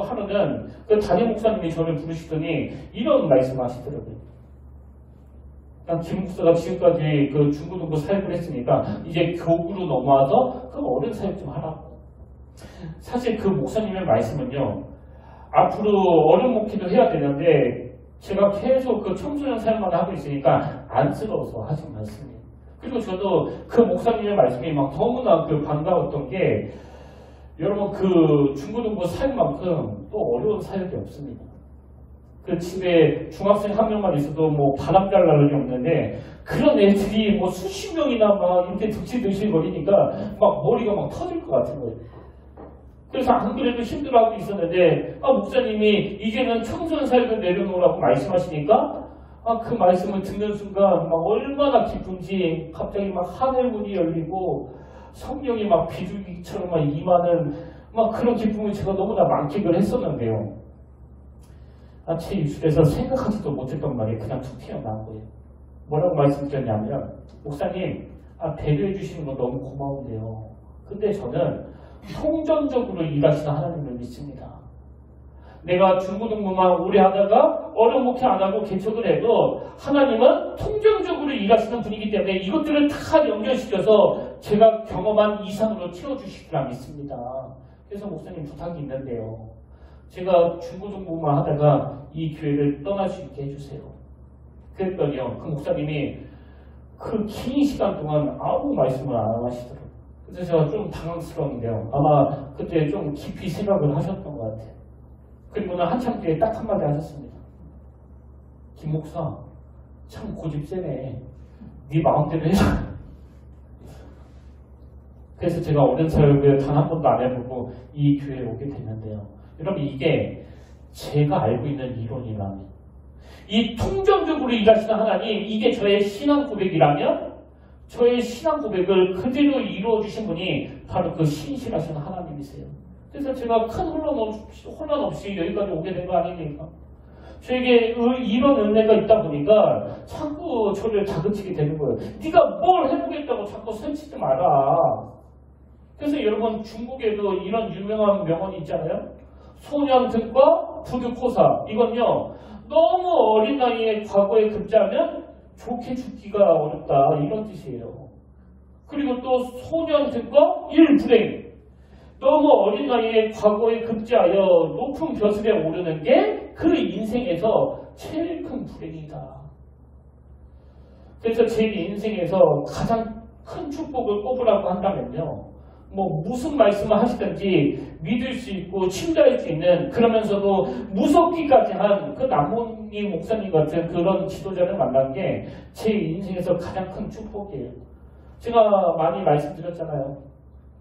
그 담임 목사님이 저를 부르시더니 이런 말씀 하시더라고요. 김 목사가 지금까지 그 중고등부 사역을 했으니까 이제 교구로 넘어와서 그 어른 사역 좀 하라고. 사실 그 목사님의 말씀은요. 앞으로 어른 목회도 해야 되는데 제가 계속 그 청소년 사역만 하고 있으니까 안쓰러워서 하신 말씀이에요. 그리고 저도 그 목사님의 말씀이 막 너무나 그 반가웠던 게 여러분 그 중고등부 사역만큼 또 어려운 사역이 없습니다. 그 집에 중학생 한 명만 있어도 뭐 바람 잘 날 일이 없는데 그런 애들이 뭐 수십 명이나 막 이렇게 득실득실 거리니까 막 머리가 막 터질 것 같은 거예요. 그래서 안 그래도 힘들어하고 있었는데 목사님이 이제는 청소년 사역을 내려놓으라고 말씀하시니까 그 말씀을 듣는 순간 막 얼마나 기쁜지 갑자기 막 하늘문이 열리고 성령이 막 비둘기처럼 막 임하는 막 그런 기쁨을 제가 너무나 만끽을 했었는데요. 제 입술에서 생각하지도 못했던 말이 그냥 툭 튀어나온 거예요. 뭐라고 말씀드렸냐면 목사님 배려해 주시는 거 너무 고마운데요. 근데 저는 통전적으로 일하시는 하나님을 믿습니다. 내가 중고등부만 오래 하다가 어른 목회 안 하고 개척을 해도 하나님은 통전적으로 일하시는 분이기 때문에 이것들을 다 연결시켜서 제가 경험한 이상으로 채워주시리라 믿습니다. 그래서 목사님 부탁이 있는데요. 제가 중고등부만 하다가 이 교회를 떠날 수 있게 해주세요. 그랬더니요. 그 목사님이 그 긴 시간 동안 아무 말씀을 안 하시더라고요. 그래서 제가 좀 당황스러운데요. 아마 그때 좀 깊이 생각을 하셨던 것 같아요. 그리고는 한참 뒤에 딱 한마디 하셨습니다. 김 목사, 참 고집 세네. 네 마음대로 해라. 그래서 제가 어른 사역을 단 한 번도 안 해보고 이 교회에 오게 됐는데요. 여러분 이게 제가 알고 있는 이론이라면 이 통전적으로 일하시는 하나님, 이게 저의 신앙 고백이라면 저의 신앙 고백을 그대로 이루어주신 분이 바로 그 신실하신 하나님이세요. 그래서 제가 큰 혼란 없이 여기까지 오게 된 거 아닙니까? 저에게 이런 은혜가 있다 보니까 자꾸 저를 다그치게 되는 거예요. 네가 뭘 해보겠다고 자꾸 설치지 마라. 그래서 여러분, 중국에도 이런 유명한 명언이 있잖아요. 소년득과 부득호사. 이건요, 너무 어린 나이에 과거에 급제하면 좋게 죽기가 어렵다, 이런 뜻이에요. 그리고 또 소년득과 일불행. 너무 어린 나이에 과거에 급제하여 높은 벼슬에 오르는 게 그 인생에서 제일 큰 불행이다. 그래서 제 인생에서 가장 큰 축복을 꼽으라고 한다면요, 뭐 무슨 말씀을 하시든지 믿을 수 있고 친다할 수 있는, 그러면서도 무섭기까지 한 그 남문희 목사님 같은 그런 지도자를 만난 게 제 인생에서 가장 큰 축복이에요. 제가 많이 말씀드렸잖아요.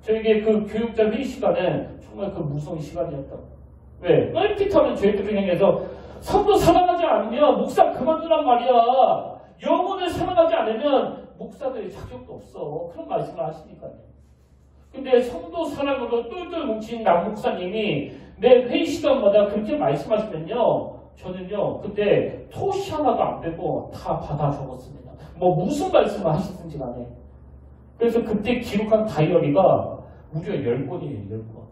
저에게 그 교육자 회의 시간은 정말 그 무서운 시간이었다고. 왜? 얼핏하면 죄들을 향해서 성도 사랑하지 않으면 목사 그만두란 말이야. 영혼을 사랑하지 않으면 목사들의 자격도 없어. 그런 말씀을 하시니까요. 근데 성도 사랑으로 똘똘 뭉친 남 목사님이 매 회의 시간마다 그렇게 말씀하시면요, 저는요 그때 토시 하나도 안 빼고 다 받아 적었습니다. 뭐 무슨 말씀을 하시든지 간에. 그래서 그때 기록한 다이어리가 무려 10권이에요. 10권.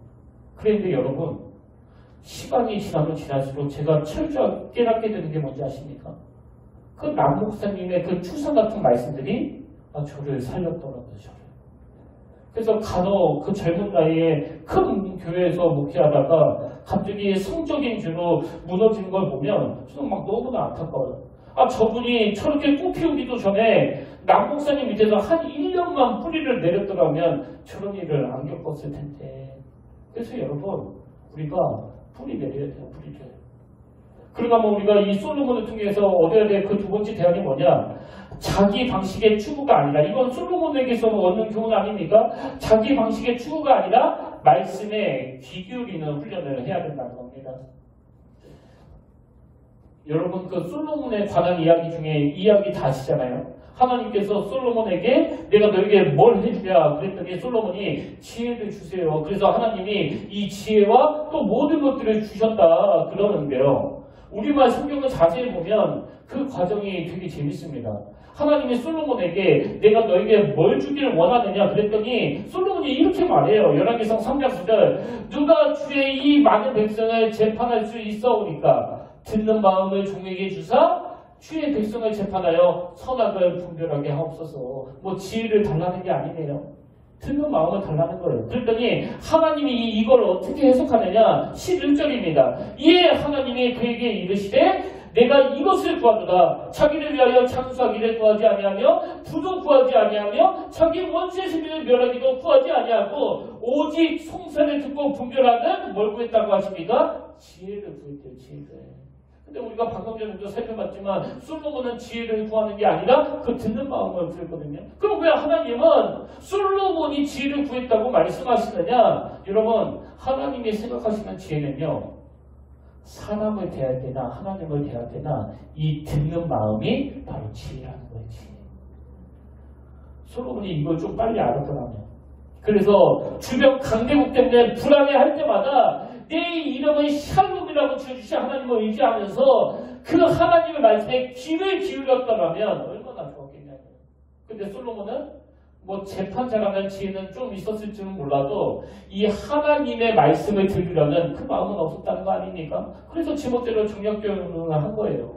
그런데 여러분, 시간이 지나면 지날수록 제가 철저하게 깨닫게 되는 게 뭔지 아십니까? 그 남 목사님의 그 추상 같은 말씀들이 저를 살렸더라고요. 저를. 그래서 간혹 그 젊은 나이에 큰 교회에서 목회하다가 갑자기 성적인 죄로 무너지는 걸 보면 저는 막 너무나 안타까워요. 저분이 저렇게 꽃 피우기도 전에 남 목사님 밑에서 한 1년만 뿌리를 내렸더라면 저런 일을 안 겪었을 텐데. 그래서 여러분, 우리가 뿌리 내려야 돼요. 뿌리를. 그러다 뭐 우리가 이 솔로몬을 통해서 얻어야 될 그 두 번째 대안이 뭐냐? 자기 방식의 추구가 아니라, 이건 솔로몬에게서 얻는 교훈 아닙니까? 자기 방식의 추구가 아니라 말씀에 귀 기울이는 훈련을 해야 된다는 겁니다. 여러분, 그 솔로몬에 관한 이야기 중에 이야기 다 아시잖아요. 하나님께서 솔로몬에게 내가 너에게 뭘 해주랴 그랬더니 솔로몬이 지혜를 주세요. 그래서 하나님이 이 지혜와 또 모든 것들을 주셨다 그러는데요. 우리말 성경을 자세히 보면 그 과정이 되게 재밌습니다. 하나님이 솔로몬에게 내가 너에게 뭘 주기를 원하느냐 그랬더니 솔로몬이 이렇게 말해요. 열왕기상 3장 9절, 누가 주의 이 많은 백성을 재판할 수 있어오니까 듣는 마음을 종에게 주사 주의 백성을 재판하여 선악을 분별하게 하옵소서. 뭐 지혜를 달라는 게 아니네요. 듣는 마음을 달라는 거예요. 그랬더니 하나님이 이걸 어떻게 해석하느냐. 11절입니다. 이에 하나님이 그에게 이르시되 내가 이것을 구하도다. 자기를 위하여 장수하기를 구하지 아니하며 부도 구하지 아니하며 자기 원수의 생명을 멸하기도 구하지 아니하고 오직 송사를 듣고 분별하는 뭘 구했다고 하십니까? 지혜를 구했대요. 지혜를. 근데 우리가 방금 전에도 살펴봤지만 솔로몬은 지혜를 구하는 게 아니라 그 듣는 마음을 구했거든요. 그럼 왜 하나님은 솔로몬이 지혜를 구했다고 말씀하시느냐? 여러분, 하나님이 생각하시는 지혜는요, 사람을 대할 때나 하나님을 대할 때나 이 듣는 마음이 바로 지혜라는 거예요. 지혜. 솔로몬이 이걸 좀 빨리 알았더라면, 그래서 주변 강대국 때문에 불안해할 때마다 내 이름은 샬롬이라고 지어주신 하나님을 의지하면서 그 하나님의 말씀에 귀를 기울였더라면 얼마나 좋았겠냐고요. 근데 솔로몬은 뭐 재판자라면 지혜는 좀 있었을지는 몰라도 이 하나님의 말씀을 들으려는 그 마음은 없었다는 거 아닙니까? 그래서 제멋대로 정력교육을 한 거예요.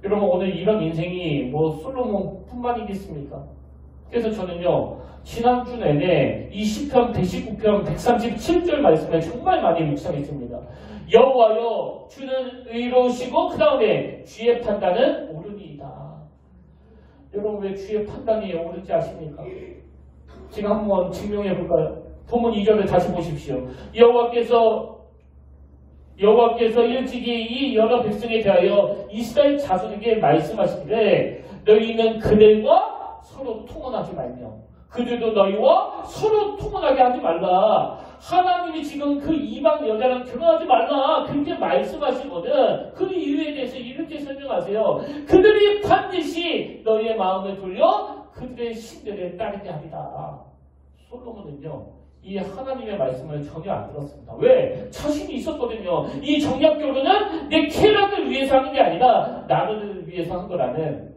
여러분, 오늘 이런 인생이 뭐 솔로몬뿐만이겠습니까? 그래서 저는요, 지난주 내내 이 시편 119편 137절 말씀을 정말 많이 묵상했습니다. 여호와여, 주는 의로우시고 그 다음에 주의 판단은 옳으니이다. 여러분, 왜 주의 판단이 옳은지 아십니까? 제가 한번 증명해 볼까요? 본문 2절을 다시 보십시오. 여호와께서 일찍이 이 여러 백성에 대하여 이스라엘 자손에게 말씀하시기를 너희는 그들과 서로 통혼하지 말며 그들도 너희와 서로 통혼하게 하지 말라. 하나님이 지금 그 이방 여자랑 결혼하지 말라 그렇게 말씀하시거든. 그 이유에 대해서 이렇게 설명하세요. 그들이 반드시 너희의 마음을 돌려 그들의 신들을 따르게 하리라. 솔로몬은요 이 하나님의 말씀을 전혀 안 들었습니다. 왜? 자신이 있었거든요. 이 정략 결혼은 내 쾌락을 위해서 하는 게 아니라 나를 위해서 한 거라는.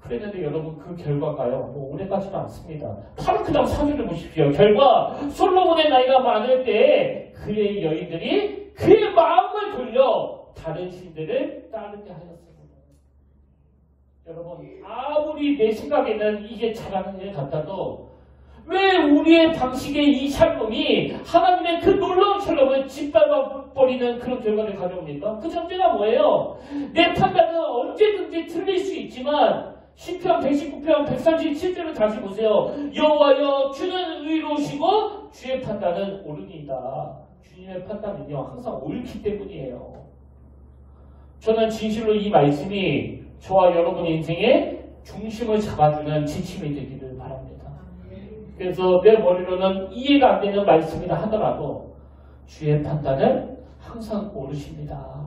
그랬는데 여러분 그 결과가요 뭐 오래가지도 않습니다. 바로 그 다음 사주를 보십시오. 결과 솔로몬의 나이가 많을 때 그의 여인들이 그의 마음을 돌려 다른 신들을 따르게 하였습니다. 여러분 아무리 내 생각에는 이게 잘하는 일 같아도 왜 우리의 방식의 이 샬롬이 하나님의 그 놀라운 샬롬을 짓밟아버리는 그런 결과를 가져옵니까? 그 전제가 뭐예요? 내 판단은 언제든지 틀릴 수 있지만 시편 119편 137절을 다시 보세요. 여호와여 주는 의로우시고 주의 판단은 옳으니이다. 주님의 판단은요 항상 옳기 때문이에요. 저는 진실로 이 말씀이 저와 여러분 인생의 중심을 잡아주는 지침이 되기를 바랍니다. 그래서 내 머리로는 이해가 안 되는 말씀이라 하더라도 주의 판단은 항상 옳으십니다.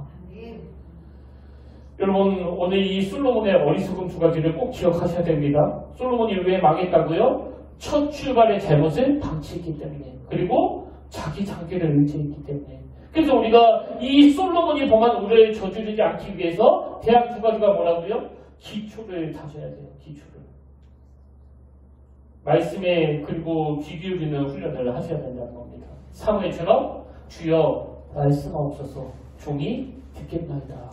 여러분 오늘 이 솔로몬의 어리석은 두 가지를 꼭 기억하셔야 됩니다. 솔로몬이 왜 망했다고요? 첫 출발의 잘못을 방치했기 때문에, 그리고 자기 장기를 의지했기 때문에. 그래서 우리가 이 솔로몬이 범한 우를 저지르지 않기 위해서 대학 두 가지가 뭐라고요? 기초를 다져야 돼요. 기초를. 말씀에 그리고 귀 기울이는 훈련을 하셔야 된다는 겁니다. 사무엘처럼 주여 말씀하옵소서 종이 듣겠나이다.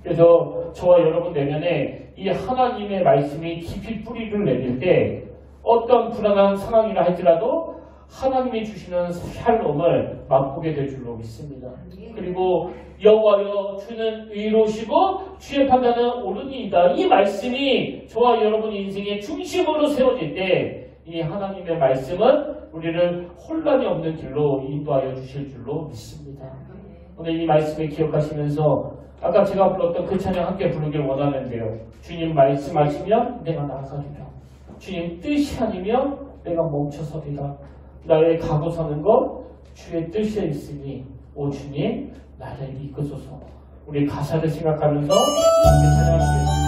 그래서 저와 여러분 내면에 이 하나님의 말씀이 깊이 뿌리를 내릴 때 어떤 불안한 상황이라 할지라도 하나님이 주시는 샬롬을 맛보게 될 줄로 믿습니다. 그리고 여호와여 주는 의로우시고 주의 판단은 옳으니이다. 이 말씀이 저와 여러분 인생의 중심으로 세워질 때 이 하나님의 말씀은 우리를 혼란이 없는 길로 인도하여 주실 줄로 믿습니다. 오늘 이 말씀을 기억하시면서 아까 제가 불렀던 그 찬양 함께 부르길 원하는데요. 주님 말씀하시면 내가 나아가리라. 주님 뜻이 아니면 내가 멈춰서리라. 나의 가고 서는 것 주의 뜻에 있으니 오 주님 나를 이끄소서. 우리 가사를 생각하면서 함께 찬양하시겠습니다.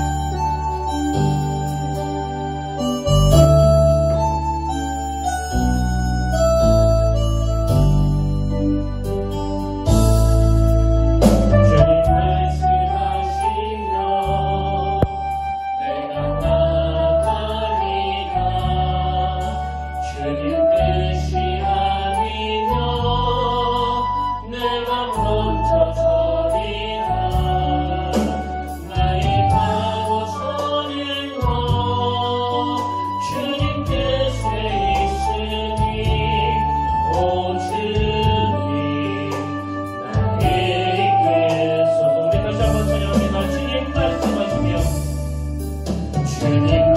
주님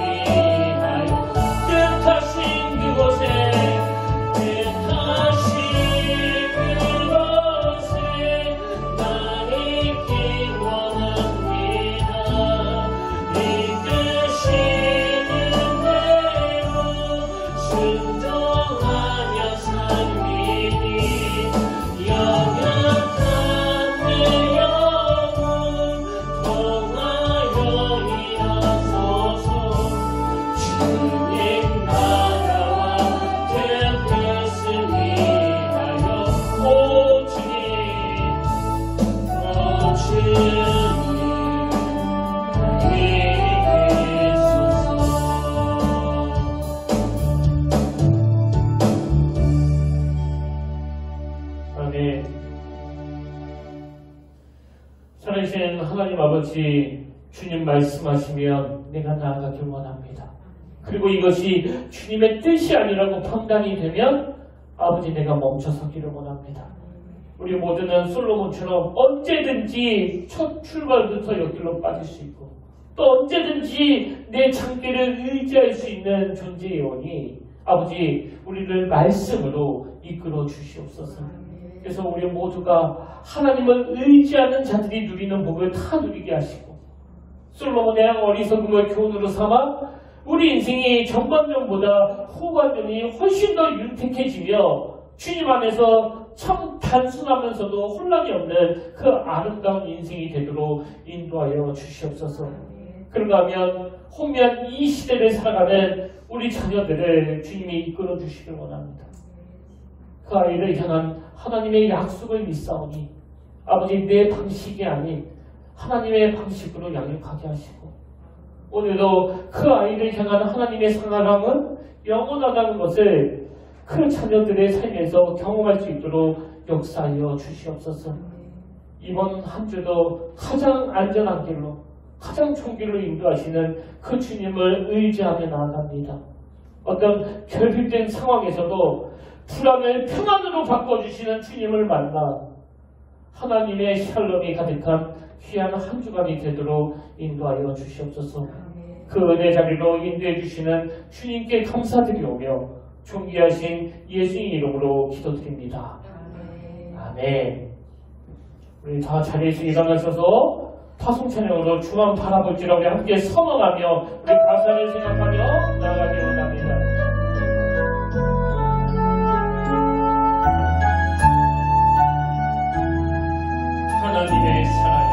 위하여 뜻하신 그곳에 나를 있기 원합니다. 이끄시는 대로 순종하며 살리니 연약한 내 영혼 통하여 일어서서 주님 나라와 뜻을 위하여 오 주님 아멘. 살아계신 하나님 아버지, 주님 말씀하시면 내가 나아가길 원합니다. 그리고 이것이 주님의 뜻이 아니라고 판단이 되면 아버지 내가 멈춰서기를 원합니다. 우리 모두는 솔로몬처럼 언제든지 첫 출발부터 여기로 빠질 수 있고 또 언제든지 내 창기를 의지할 수 있는 존재이오니 아버지 우리를 말씀으로 이끌어 주시옵소서. 그래서 우리 모두가 하나님을 의지하는 자들이 누리는 복을 다 누리게 하시고 솔로몬의 어리석음을 교훈으로 삼아 우리 인생이 전반전보다 후반전이 훨씬 더 윤택해지며 주님 안에서 참 단순하면서도 혼란이 없는 그 아름다운 인생이 되도록 인도하여 주시옵소서. 그런가 하면 혼미한 이 시대를 살아가는 우리 자녀들을 주님이 이끌어 주시길 원합니다. 그 아이를 향한 하나님의 약속을 믿사오니 아버지 내 방식이 아닌 하나님의 방식으로 양육하게 하시고 오늘도 그 아이를 향한 하나님의 사랑은 영원하다는 것을 그 자녀들의 삶에서 경험할 수 있도록 역사하여 주시옵소서. 이번 한 주도 가장 안전한 길로 가장 좋은 길로 인도하시는 그 주님을 의지하며 나아갑니다. 어떤 결핍된 상황에서도 불안을 평안으로 바꿔주시는 주님을 만나 하나님의 샬롬이 가득한 귀한 한 주간이 되도록 인도하여 주시옵소서. 그 은혜 자리로 인도해 주시는 주님께 감사드리오며 존귀하신 예수님 이름으로 기도드립니다. 아멘. 우리 다 자리에서 일어나셔서 파송 찬양으로 주만 바라볼지라 우리 함께 선언하며 우리 가사를 생각하며 나아가기 원합니다. 하나님의 사랑을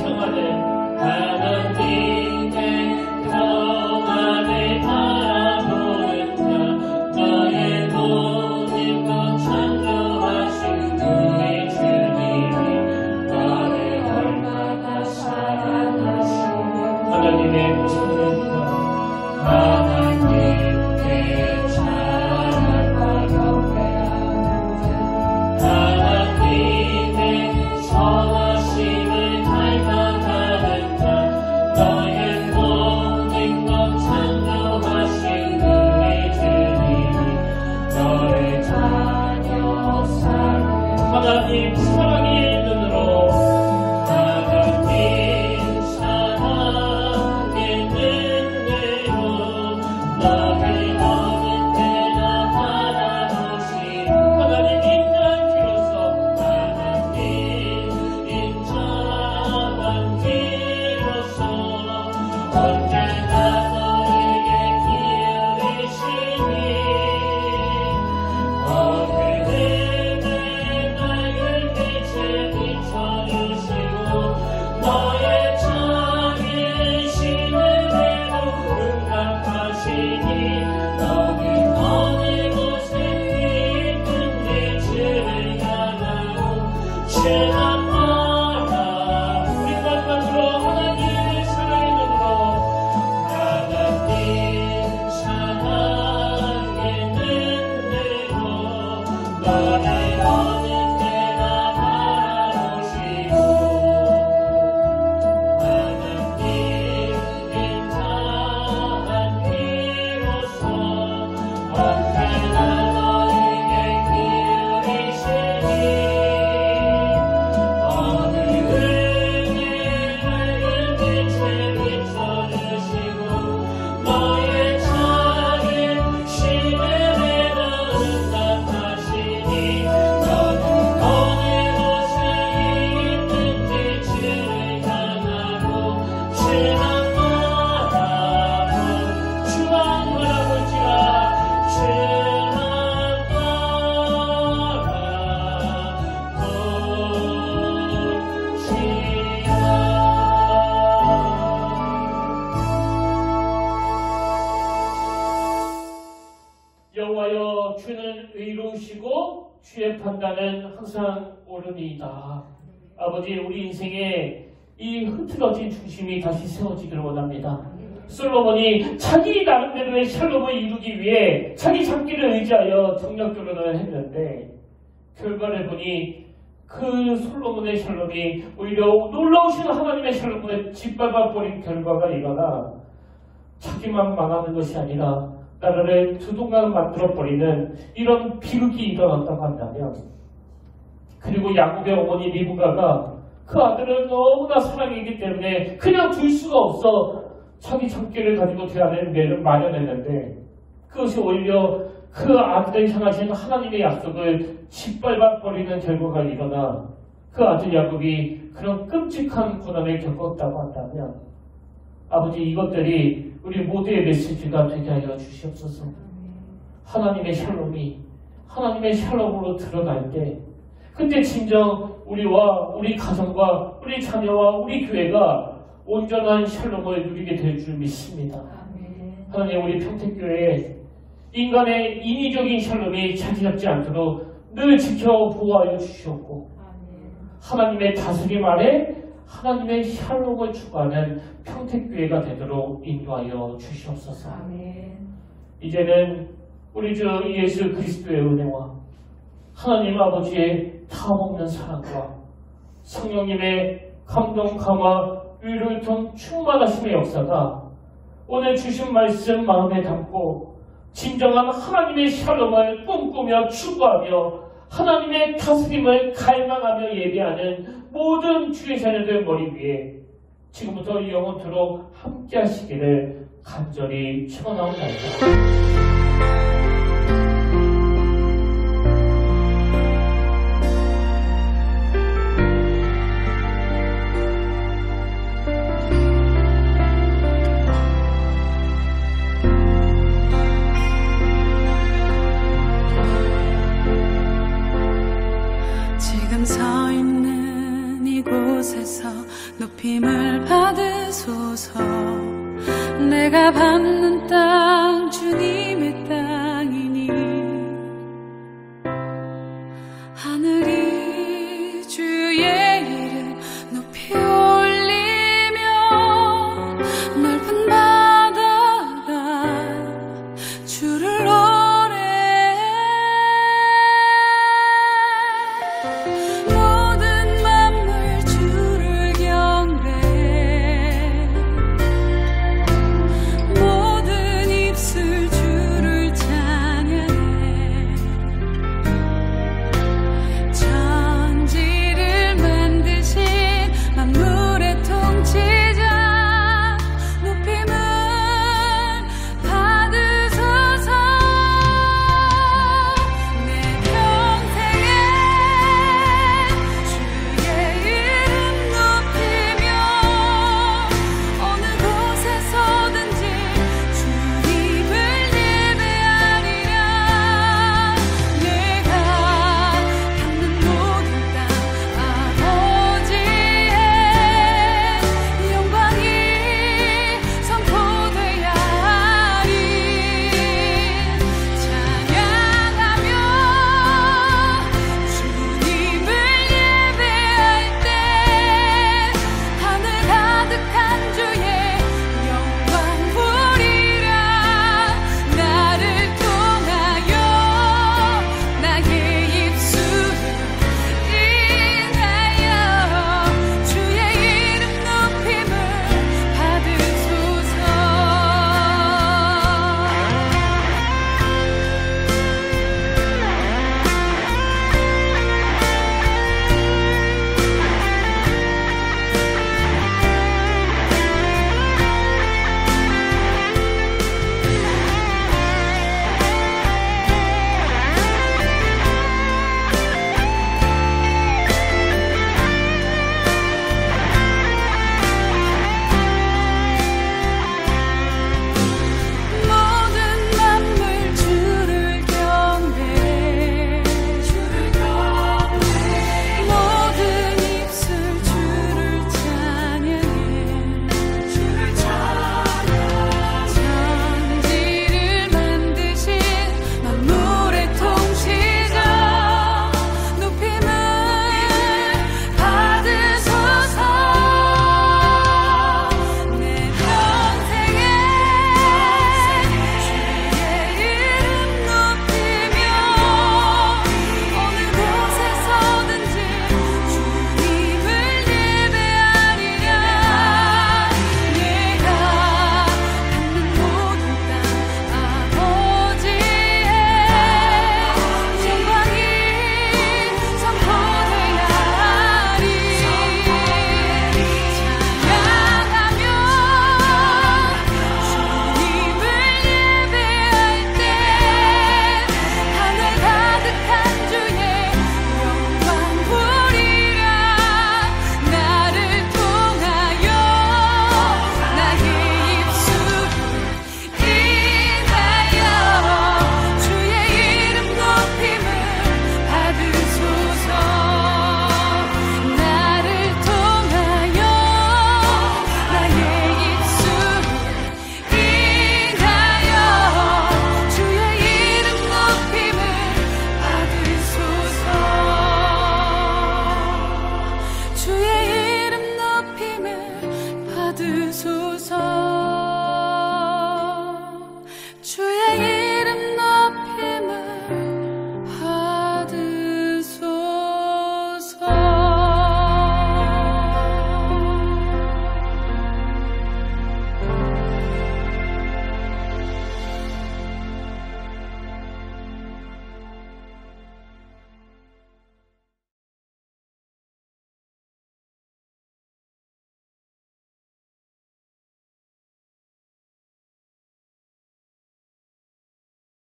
평안을 하나님의 평안을 바라보는 자 너의 모든 것 창조하신 우리 주님이 너를 얼마나 사랑하시오 하나님의 찬양과 하나님께 찬양과 경배하는 자 하나님의 선하심을 닮아가는 자 너의 모든 것 창조하신 우리 주님이 너의 자녀 사랑 하나님 사랑의 눈으로 하나님 사랑의 눈으로 너를 어느 때나 바라보시고 하나님 인자한 귀로서 하나님 인자한 귀로서 언제나 너에게 기울이시니 어느 내 맑은 빛을 비춰주시고 너의 작은 신음에도 응답하시니 너는 어느 곳에 있든지 주를 향하고 찬양하라 우리 마지막으로 하나님의 사랑의 눈으로 하나님 사랑의 눈으로 너를 어느 때나 바라보시고 하나님 인자한 귀로서 언제나 너에게 기울이시니 어느 은혜 맑은 빛을 비춰주시고 너의 작은 신음에도 응답하시니 너는 어느 곳에 있든지 주를 향하고 찬양하라고 주만바라볼지라 여호와여 주는 의로우시고 주의 판단은 항상 옳으니이다. 아버지 우리 인생에 이 흐트러진 중심이 다시 세워지기를 원합니다. 솔로몬이 자기 나름대로의 샬롬을 이루기 위해 자기 잡기를 의지하여 정력 결혼을 했는데 결과를 보니 그 솔로몬의 샬롬이 오히려 놀라우신 하나님의 샬롬을 짓밟아 버린 결과가 일어나 자기만 망하는 것이 아니라 나라를 두동강 만들어 버리는 이런 비극이 일어났다고 한다면 그리고 야곱의 어머니 리브가가 그 아들을 너무나 사랑했기 때문에 그냥 둘 수가 없어 자기 잡기를 가지고 대하는 매를 마련했는데 그것이 오히려 그 아들을 향하신 하나님의 약속을 짓밟아 버리는 결과가 일어나 그 아들 야곱이 그런 끔찍한 고난을 겪었다고 한다면 아버지 이것들이 우리 모두의 메시지가 되게 하여 주시옵소서. 하나님의 샬롬이 하나님의 샬롬으로 드러날 때 그때 진정 우리와 우리 가정과 우리 자녀와 우리 교회가 온전한 샬롬을 누리게 될 줄 믿습니다. 하나님 우리 평택교회에 인간의 인위적인 샬롬이 자리 잡지 않도록 늘 지켜 보호하여 주시옵고 하나님의 다스림 아래 하나님의 샬롬을 추구하는 평택교회가 되도록 인도하여 주시옵소서. 이제는 우리 주 예수 그리스도의 은혜와 하나님 아버지의 다없는 사랑과 성령님의 감동, 감화, 위로를 통 충만하심의 역사가 오늘 주신 말씀 마음에 담고 진정한 하나님의 샬롬을 꿈꾸며 추구하며 하나님의 다스림을 갈망하며 예배하는 모든 주의 자녀들 머리 위에 지금부터 영원토록 함께 하시기를 간절히 축원하옵나이다. 지금 서 있는 이곳에서 높이 주님을 받으소서. 내가 밟는 땅 주님의 땅